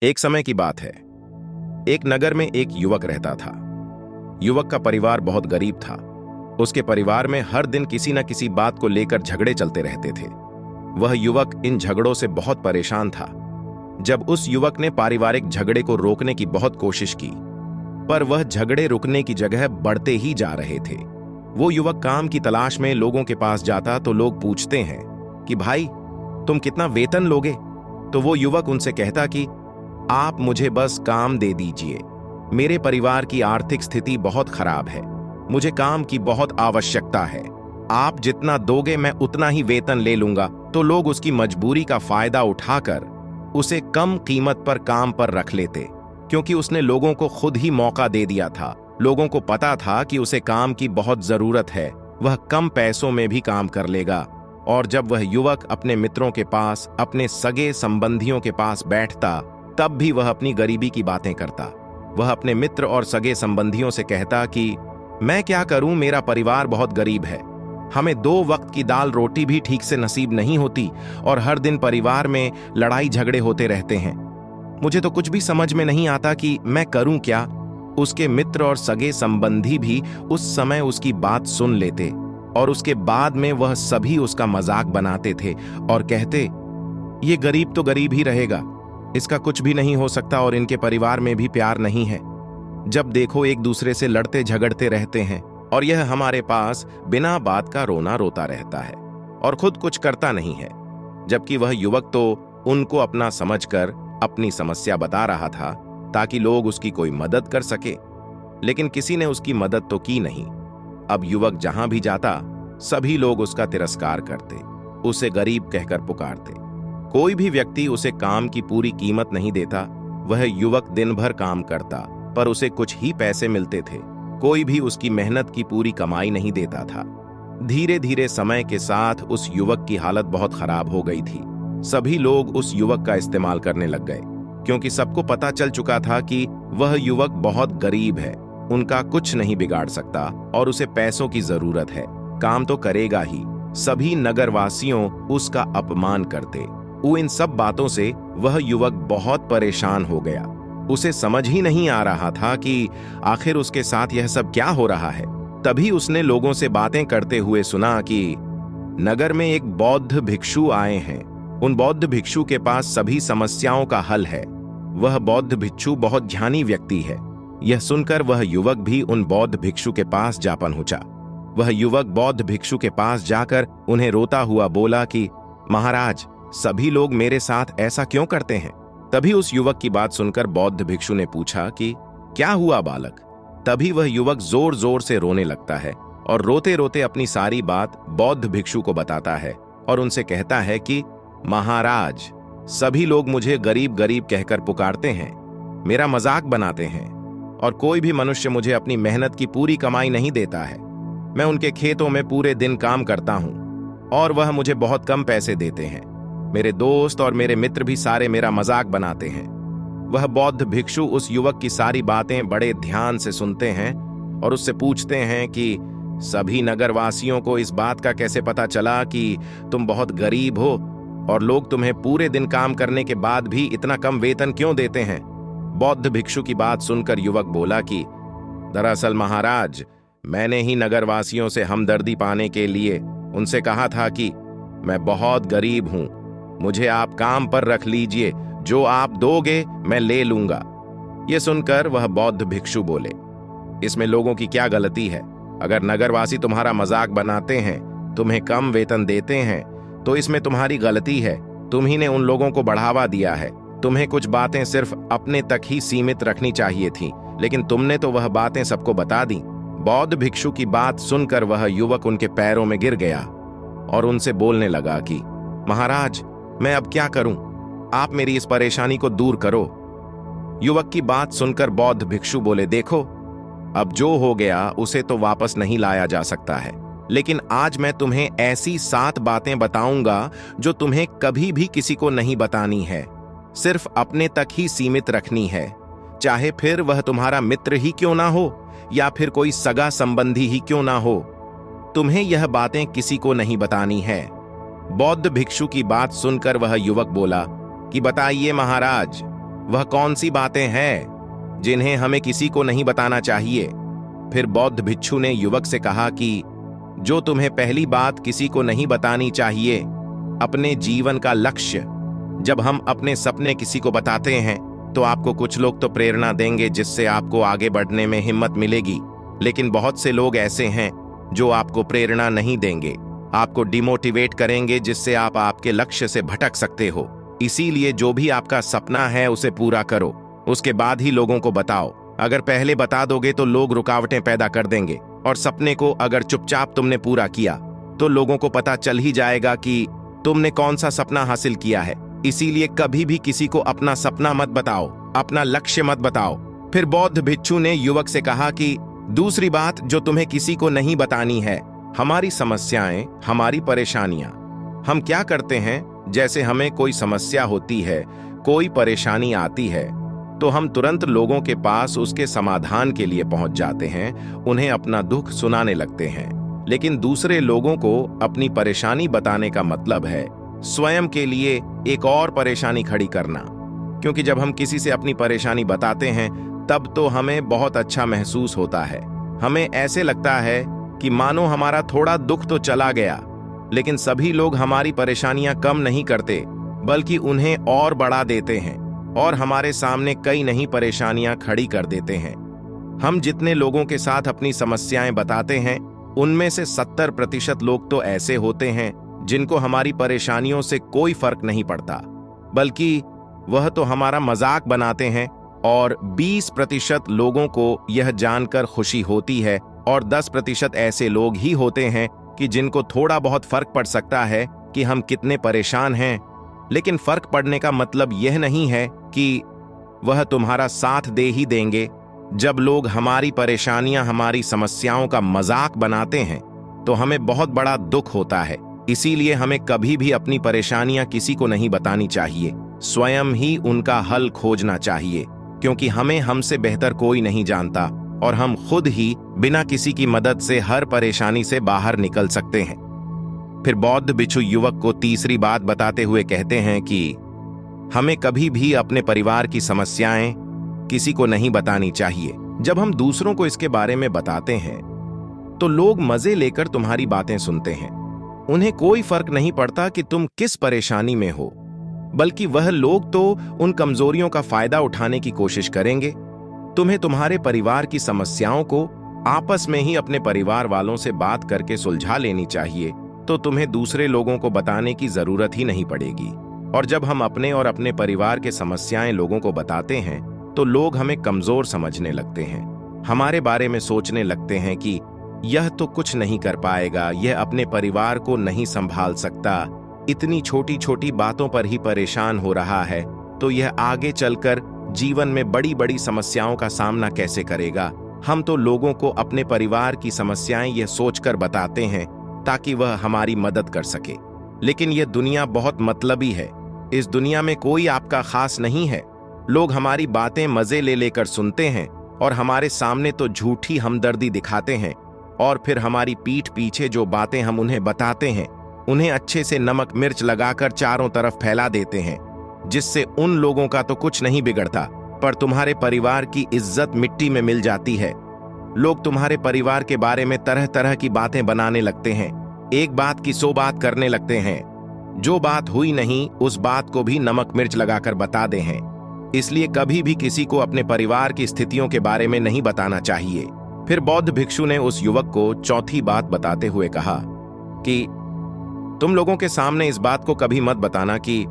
एक समय की बात है। एक नगर में एक युवक रहता था। युवक का परिवार बहुत गरीब था। उसके परिवार में हर दिन किसी न किसी बात को लेकर झगड़े चलते रहते थे। वह युवक इन झगड़ों से बहुत परेशान था। जब उस युवक ने पारिवारिक झगड़े को रोकने की बहुत कोशिश की, पर वह झगड़े रुकने की जगह बढ़ते ही जा रहे थे। वो युवक काम की तलाश में लोगों के पास जाता तो लोग पूछते हैं कि भाई, तुम कितना वेतन लोगे? तो वो युवक उनसे कहता कि आप मुझे बस काम दे दीजिए। मेरे परिवार की आर्थिक स्थिति बहुत खराब है। मुझे काम की बहुत आवश्यकता है। आप जितना दोगे मैं उतना ही वेतन ले लूंगा। तो लोग उसकी मजबूरी का फायदा उठाकर उसे कम कीमत पर काम पर रख लेते, क्योंकि उसने लोगों को खुद ही मौका दे दिया था। लोगों को पता था कि उसे काम की बहुत जरूरत है, वह कम पैसों में भी काम कर लेगा। और जब वह युवक अपने मित्रों के पास, अपने सगे संबंधियों के पास बैठता, तब भी वह अपनी गरीबी की बातें करता। वह अपने मित्र और सगे संबंधियों से कहता कि मैं क्या करूं, मेरा परिवार बहुत गरीब है। हमें 2 वक्त की दाल रोटी भी ठीक से नसीब नहीं होती और हर दिन परिवार में लड़ाई झगड़े होते रहते हैं। मुझे तो कुछ भी समझ में नहीं आता कि मैं करूं क्या। उसके मित्र और सगे संबंधी भी उस समय उसकी बात सुन लेते और उसके बाद में वह सभी उसका मजाक बनाते थे और कहते, ये गरीब तो गरीब ही रहेगा, इसका कुछ भी नहीं हो सकता और इनके परिवार में भी प्यार नहीं है। जब देखो एक दूसरे से लड़ते झगड़ते रहते हैं और यह हमारे पास बिना बात का रोना रोता रहता है और खुद कुछ करता नहीं है। जबकि वह युवक तो उनको अपना समझकर अपनी समस्या बता रहा था ताकि लोग उसकी कोई मदद कर सके, लेकिन किसी ने उसकी मदद तो की नहीं। अब युवक जहां भी जाता सभी लोग उसका तिरस्कार करते, उसे गरीब कहकर पुकारते। कोई भी व्यक्ति उसे काम की पूरी कीमत नहीं देता। वह युवक दिन भर काम करता पर उसे कुछ ही पैसे मिलते थे। कोई भी उसकी मेहनत की पूरी कमाई नहीं देता था। धीरे धीरे समय के साथ उस युवक की हालत बहुत खराब हो गई थी। सभी लोग उस युवक का इस्तेमाल करने लग गए, क्योंकि सबको पता चल चुका था कि वह युवक बहुत गरीब है, उनका कुछ नहीं बिगाड़ सकता और उसे पैसों की जरूरत है। काम तो करेगा ही। सभी नगरवासियों उसका अपमान करते। इन सब बातों से वह युवक बहुत परेशान हो गया। उसे समझ ही नहीं आ रहा था कि आखिर उसके साथ यह सब क्या हो रहा है। तभी उसने लोगों से बातें करते हुए सुना कि नगर में एक बौद्ध भिक्षु आए हैं। उन बौद्ध भिक्षु के पास सभी समस्याओं का हल है। वह बौद्ध भिक्षु बहुत ज्ञानी व्यक्ति है। यह सुनकर वह युवक भी उन बौद्ध भिक्षु के पास जा पहुंचा। वह युवक बौद्ध भिक्षु के पास जाकर उन्हें रोता हुआ बोला कि महाराज, सभी लोग मेरे साथ ऐसा क्यों करते हैं? तभी उस युवक की बात सुनकर बौद्ध भिक्षु ने पूछा कि क्या हुआ बालक? तभी वह युवक जोर जोर से रोने लगता है और रोते रोते अपनी सारी बात बौद्ध भिक्षु को बताता है और उनसे कहता है कि महाराज, सभी लोग मुझे गरीब गरीब कहकर पुकारते हैं, मेरा मजाक बनाते हैं और कोई भी मनुष्य मुझे अपनी मेहनत की पूरी कमाई नहीं देता है। मैं उनके खेतों में पूरे दिन काम करता हूं और वह मुझे बहुत कम पैसे देते हैं। मेरे दोस्त और मेरे मित्र भी सारे मेरा मजाक बनाते हैं। वह बौद्ध भिक्षु उस युवक की सारी बातें बड़े ध्यान से सुनते हैं और उससे पूछते हैं कि सभी नगरवासियों को इस बात का कैसे पता चला कि तुम बहुत गरीब हो और लोग तुम्हें पूरे दिन काम करने के बाद भी इतना कम वेतन क्यों देते हैं? बौद्ध भिक्षु की बात सुनकर युवक बोला कि दरअसल महाराज, मैंने ही नगरवासियों से हमदर्दी पाने के लिए उनसे कहा था कि मैं बहुत गरीब हूं, मुझे आप काम पर रख लीजिए, जो आप दोगे मैं ले लूंगा। यह सुनकर वह बौद्ध भिक्षु बोले, इसमें लोगों की क्या गलती है? अगर नगरवासी तुम्हारा मजाक बनाते हैं, तुम्हें कम वेतन देते हैं, तो इसमें तुम्हारी गलती है। तुम ही ने उन लोगों को बढ़ावा दिया है। तुम्हें कुछ बातें सिर्फ अपने तक ही सीमित रखनी चाहिए थी, लेकिन तुमने तो वह बातें सबको बता दी। बौद्ध भिक्षु की बात सुनकर वह युवक उनके पैरों में गिर गया और उनसे बोलने लगा कि महाराज, मैं अब क्या करूं? आप मेरी इस परेशानी को दूर करो। युवक की बात सुनकर बौद्ध भिक्षु बोले, देखो, अब जो हो गया उसे तो वापस नहीं लाया जा सकता है, लेकिन आज मैं तुम्हें ऐसी 7 बातें बताऊंगा जो तुम्हें कभी भी किसी को नहीं बतानी है, सिर्फ अपने तक ही सीमित रखनी है, चाहे फिर वह तुम्हारा मित्र ही क्यों ना हो या फिर कोई सगा संबंधी ही क्यों ना हो। तुम्हें यह बातें किसी को नहीं बतानी है। बौद्ध भिक्षु की बात सुनकर वह युवक बोला कि बताइए महाराज। वह कौन सी बातें हैं जिन्हें हमें किसी को नहीं बताना चाहिए? फिर बौद्ध भिक्षु ने युवक से कहा कि जो तुम्हें पहली बात किसी को नहीं बतानी चाहिए, अपने जीवन का लक्ष्य। जब हम अपने सपने किसी को बताते हैं तो आपको कुछ लोग तो प्रेरणा देंगे जिससे आपको आगे बढ़ने में हिम्मत मिलेगी, लेकिन बहुत से लोग ऐसे हैं जो आपको प्रेरणा नहीं देंगे, आपको डिमोटिवेट करेंगे, जिससे आप आपके लक्ष्य से भटक सकते हो। इसीलिए जो भी आपका सपना है उसे पूरा करो, उसके बाद ही लोगों को बताओ। अगर पहले बता दोगे तो लोग रुकावटें पैदा कर देंगे, और सपने को अगर चुपचाप तुमने पूरा किया तो लोगों को पता चल ही जाएगा कि तुमने कौन सा सपना हासिल किया है। इसीलिए कभी भी किसी को अपना सपना मत बताओ, अपना लक्ष्य मत बताओ। फिर बौद्ध भिक्षु ने युवक से कहा कि दूसरी बात जो तुम्हें किसी को नहीं बतानी है, हमारी समस्याएं, हमारी परेशानियां। हम क्या करते हैं, जैसे हमें कोई समस्या होती है, कोई परेशानी आती है, तो हम तुरंत लोगों के पास उसके समाधान के लिए पहुंच जाते हैं, उन्हें अपना दुख सुनाने लगते हैं। लेकिन दूसरे लोगों को अपनी परेशानी बताने का मतलब है स्वयं के लिए एक और परेशानी खड़ी करना। क्योंकि जब हम किसी से अपनी परेशानी बताते हैं तब तो हमें बहुत अच्छा महसूस होता है। हमें ऐसे लगता है कि मानो हमारा थोड़ा दुख तो चला गया। लेकिन सभी लोग हमारी परेशानियां कम नहीं करते, बल्कि उन्हें और बढ़ा देते हैं और हमारे सामने कई नई परेशानियां खड़ी कर देते हैं। हम जितने लोगों के साथ अपनी समस्याएं बताते हैं, उनमें से 70% लोग तो ऐसे होते हैं जिनको हमारी परेशानियों से कोई फर्क नहीं पड़ता, बल्कि वह तो हमारा मजाक बनाते हैं। और 20% लोगों को यह जानकर खुशी होती है, और 10% ऐसे लोग ही होते हैं कि जिनको थोड़ा बहुत फर्क पड़ सकता है कि हम कितने परेशान हैं। लेकिन फर्क पड़ने का मतलब यह नहीं है कि वह तुम्हारा साथ दे ही देंगे। जब लोग हमारी परेशानियां, हमारी समस्याओं का मजाक बनाते हैं तो हमें बहुत बड़ा दुख होता है। इसीलिए हमें कभी भी अपनी परेशानियां किसी को नहीं बतानी चाहिए, स्वयं ही उनका हल खोजना चाहिए। क्योंकि हमें हमसे बेहतर कोई नहीं जानता, और हम खुद ही बिना किसी की मदद से हर परेशानी से बाहर निकल सकते हैं। फिर बौद्ध भिक्षु युवक को तीसरी बात बताते हुए कहते हैं कि हमें कभी भी अपने परिवार की समस्याएं किसी को नहीं बतानी चाहिए। जब हम दूसरों को इसके बारे में बताते हैं तो लोग मजे लेकर तुम्हारी बातें सुनते हैं। उन्हें कोई फर्क नहीं पड़ता कि तुम किस परेशानी में हो, बल्कि वह लोग तो उन कमजोरियों का फायदा उठाने की कोशिश करेंगे। तुम्हें तुम्हारे परिवार की समस्याओं को आपस में ही अपने परिवार वालों से बात करके सुलझा लेनी चाहिए, तो तुम्हें दूसरे लोगों को बताने की जरूरत ही नहीं पड़ेगी। और जब हम अपने और अपने परिवार के समस्याएं लोगों को बताते हैं तो लोग हमें कमजोर समझने लगते हैं, हमारे बारे में सोचने लगते हैं कि यह तो कुछ नहीं कर पाएगा, यह अपने परिवार को नहीं संभाल सकता, इतनी छोटी छोटी बातों पर ही परेशान हो रहा है, तो यह आगे चलकर जीवन में बड़ी बड़ी समस्याओं का सामना कैसे करेगा। हम तो लोगों को अपने परिवार की समस्याएं यह सोचकर बताते हैं ताकि वह हमारी मदद कर सके। लेकिन यह दुनिया बहुत मतलबी है, इस दुनिया में कोई आपका खास नहीं है। लोग हमारी बातें मजे ले लेकर सुनते हैं और हमारे सामने तो झूठी हमदर्दी दिखाते हैं, और फिर हमारी पीठ पीछे जो बातें हम उन्हें बताते हैं उन्हें अच्छे से नमक मिर्च लगाकर चारों तरफ फैला देते हैं, जिससे उन लोगों का तो कुछ नहीं बिगड़ता, पर तुम्हारे परिवार की इज्जत मिट्टी में मिल जाती है। लोग तुम्हारे परिवार के बारे में तरह तरह की बातें बनाने लगते हैं, एक बात की 100 बात करने लगते हैं, जो बात हुई नहीं उस बात को भी नमक मिर्च लगाकर बता दे हैं। इसलिए कभी भी किसी को अपने परिवार की स्थितियों के बारे में नहीं बताना चाहिए। फिर बौद्ध भिक्षु ने उस युवक को चौथी बात बताते हुए कहा कि तुम लोगों के सामने इस बात को कभी मत बताना कि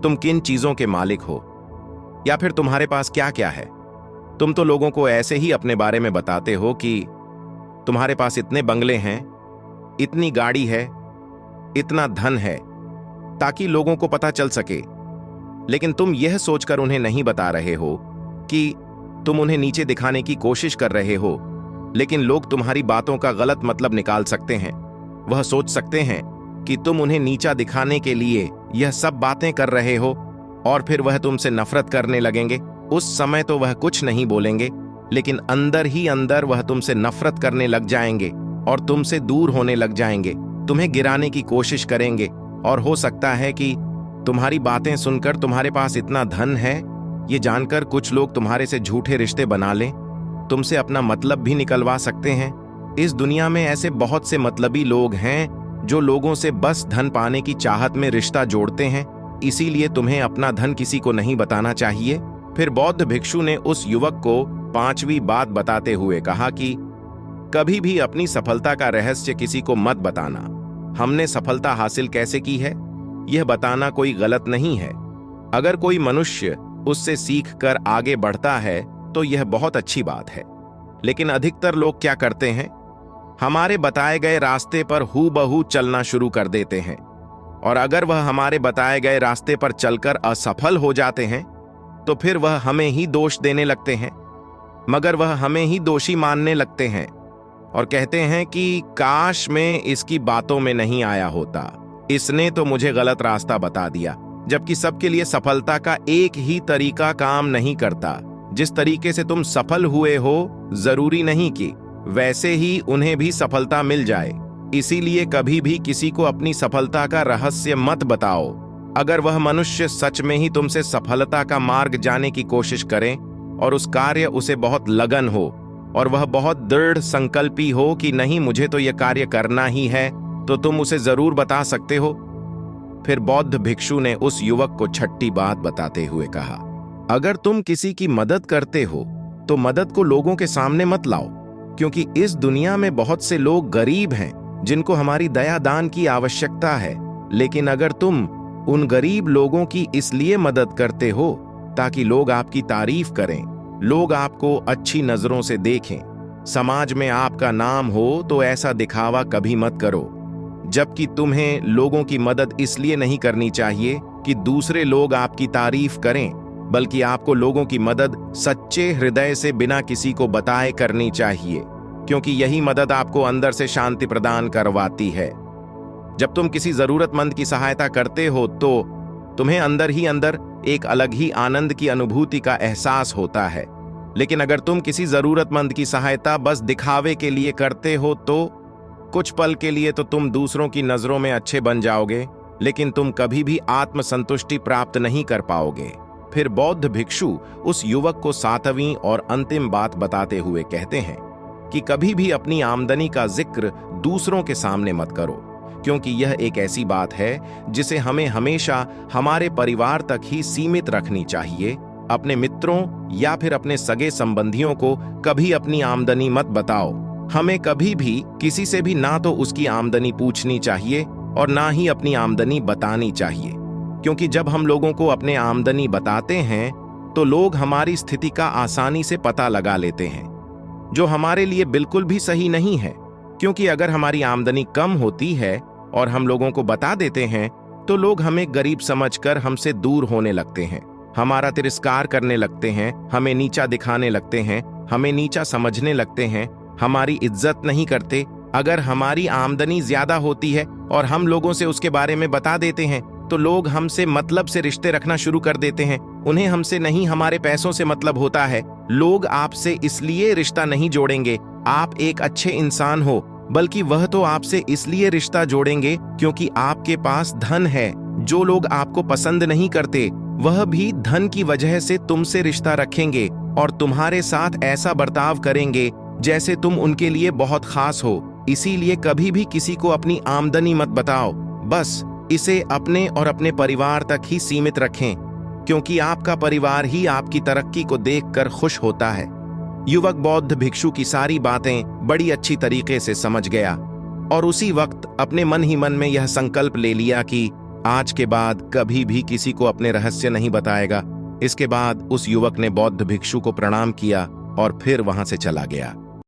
तुम किन चीजों के मालिक हो या फिर तुम्हारे पास क्या क्या है। तुम तो लोगों को ऐसे ही अपने बारे में बताते हो कि तुम्हारे पास इतने बंगले हैं, इतनी गाड़ी है, इतना धन है, ताकि लोगों को पता चल सके। लेकिन तुम यह सोचकर उन्हें नहीं बता रहे हो कि तुम उन्हें नीचे दिखाने की कोशिश कर रहे हो, लेकिन लोग तुम्हारी बातों का गलत मतलब निकाल सकते हैं। वह सोच सकते हैं कि तुम उन्हें नीचा दिखाने के लिए यह सब बातें कर रहे हो, और फिर वह तुमसे नफरत करने लगेंगे। उस समय तो वह कुछ नहीं बोलेंगे, लेकिन अंदर ही अंदर वह तुमसे नफरत करने लग जाएंगे और तुमसे दूर होने लग जाएंगे, तुम्हें गिराने की कोशिश करेंगे। और हो सकता है कि तुम्हारी बातें सुनकर तुम्हारे पास इतना धन है, ये जानकर कुछ लोग तुम्हारे से झूठे रिश्ते बना लें, तुमसे अपना मतलब भी निकलवा सकते हैं। इस दुनिया में ऐसे बहुत से मतलबी लोग हैं जो लोगों से बस धन पाने की चाहत में रिश्ता जोड़ते हैं, इसीलिए तुम्हें अपना धन किसी को नहीं बताना चाहिए। फिर बौद्ध भिक्षु ने उस युवक को 5वीं बात बताते हुए कहा कि कभी भी अपनी सफलता का रहस्य किसी को मत बताना। हमने सफलता हासिल कैसे की है, यह बताना कोई गलत नहीं है। अगर कोई मनुष्य उससे सीख कर आगे बढ़ता है तो यह बहुत अच्छी बात है। लेकिन अधिकतर लोग क्या करते हैं, हमारे बताए गए रास्ते पर हूबहू चलना शुरू कर देते हैं, और अगर वह हमारे बताए गए रास्ते पर चलकर असफल हो जाते हैं तो फिर वह हमें ही दोष देने लगते हैं, मगर वह हमें ही दोषी मानने लगते हैं और कहते हैं कि काश मैं इसकी बातों में नहीं आया होता, इसने तो मुझे गलत रास्ता बता दिया। जबकि सबके लिए सफलता का एक ही तरीका काम नहीं करता। जिस तरीके से तुम सफल हुए हो, जरूरी नहीं कि वैसे ही उन्हें भी सफलता मिल जाए। इसीलिए कभी भी किसी को अपनी सफलता का रहस्य मत बताओ। अगर वह मनुष्य सच में ही तुमसे सफलता का मार्ग जाने की कोशिश करे और उस कार्य उसे बहुत लगन हो और वह बहुत दृढ़ संकल्पी हो कि नहीं मुझे तो यह कार्य करना ही है, तो तुम उसे जरूर बता सकते हो। फिर बौद्ध भिक्षु ने उस युवक को 6ठी बात बताते हुए कहा, अगर तुम किसी की मदद करते हो तो मदद को लोगों के सामने मत लाओ, क्योंकि इस दुनिया में बहुत से लोग गरीब हैं जिनको हमारी दया दान की आवश्यकता है। लेकिन अगर तुम उन गरीब लोगों की इसलिए मदद करते हो ताकि लोग आपकी तारीफ करें, लोग आपको अच्छी नजरों से देखें, समाज में आपका नाम हो, तो ऐसा दिखावा कभी मत करो। जबकि तुम्हें लोगों की मदद इसलिए नहीं करनी चाहिए कि दूसरे लोग आपकी तारीफ करें, बल्कि आपको लोगों की मदद सच्चे हृदय से बिना किसी को बताए करनी चाहिए, क्योंकि यही मदद आपको अंदर से शांति प्रदान करवाती है। जब तुम किसी जरूरतमंद की सहायता करते हो तो तुम्हें अंदर ही अंदर एक अलग ही आनंद की अनुभूति का एहसास होता है। लेकिन अगर तुम किसी जरूरतमंद की सहायता बस दिखावे के लिए करते हो तो कुछ पल के लिए तो तुम दूसरों की नजरों में अच्छे बन जाओगे, लेकिन तुम कभी भी आत्मसंतुष्टि प्राप्त नहीं कर पाओगे। फिर बौद्ध भिक्षु उस युवक को 7वीं और अंतिम बात बताते हुए कहते हैं कि कभी भी अपनी आमदनी का जिक्र दूसरों के सामने मत करो, क्योंकि यह एक ऐसी बात है जिसे हमें हमेशा हमारे परिवार तक ही सीमित रखनी चाहिए। अपने मित्रों या फिर अपने सगे संबंधियों को कभी अपनी आमदनी मत बताओ। हमें कभी भी किसी से भी ना तो उसकी आमदनी पूछनी चाहिए और ना ही अपनी आमदनी बतानी चाहिए, क्योंकि जब हम लोगों को अपने आमदनी बताते हैं तो लोग हमारी स्थिति का आसानी से पता लगा लेते हैं, जो हमारे लिए बिल्कुल भी सही नहीं है। क्योंकि अगर हमारी आमदनी कम होती है और हम लोगों को बता देते हैं तो लोग हमें गरीब समझकर हमसे दूर होने लगते हैं, हमारा तिरस्कार करने लगते हैं, हमें नीचा दिखाने लगते हैं, हमें नीचा समझने लगते हैं, हमारी इज्जत नहीं करते। अगर हमारी आमदनी ज्यादा होती है और हम लोगों से उसके बारे में बता देते हैं तो लोग हमसे मतलब से रिश्ते रखना शुरू कर देते हैं। उन्हें हमसे नहीं हमारे पैसों से मतलब होता है। लोग आपसे इसलिए रिश्ता नहीं जोड़ेंगे आप एक अच्छे इंसान हो, बल्कि वह तो आपसे इसलिए रिश्ता जोड़ेंगे क्योंकि आपके पास धन है। जो लोग आपको पसंद नहीं करते वह भी धन की वजह से तुमसे रिश्ता रखेंगे और तुम्हारे साथ ऐसा बर्ताव करेंगे जैसे तुम उनके लिए बहुत खास हो। इसीलिए कभी भी किसी को अपनी आमदनी मत बताओ, बस इसे अपने और अपने परिवार तक ही सीमित रखें, क्योंकि आपका परिवार ही आपकी तरक्की को देखकर खुश होता है। युवक बौद्ध भिक्षु की सारी बातें बड़ी अच्छी तरीके से समझ गया और उसी वक्त अपने मन ही मन में यह संकल्प ले लिया कि आज के बाद कभी भी किसी को अपने रहस्य नहीं बताएगा। इसके बाद उस युवक ने बौद्ध भिक्षु को प्रणाम किया और फिर वहां से चला गया।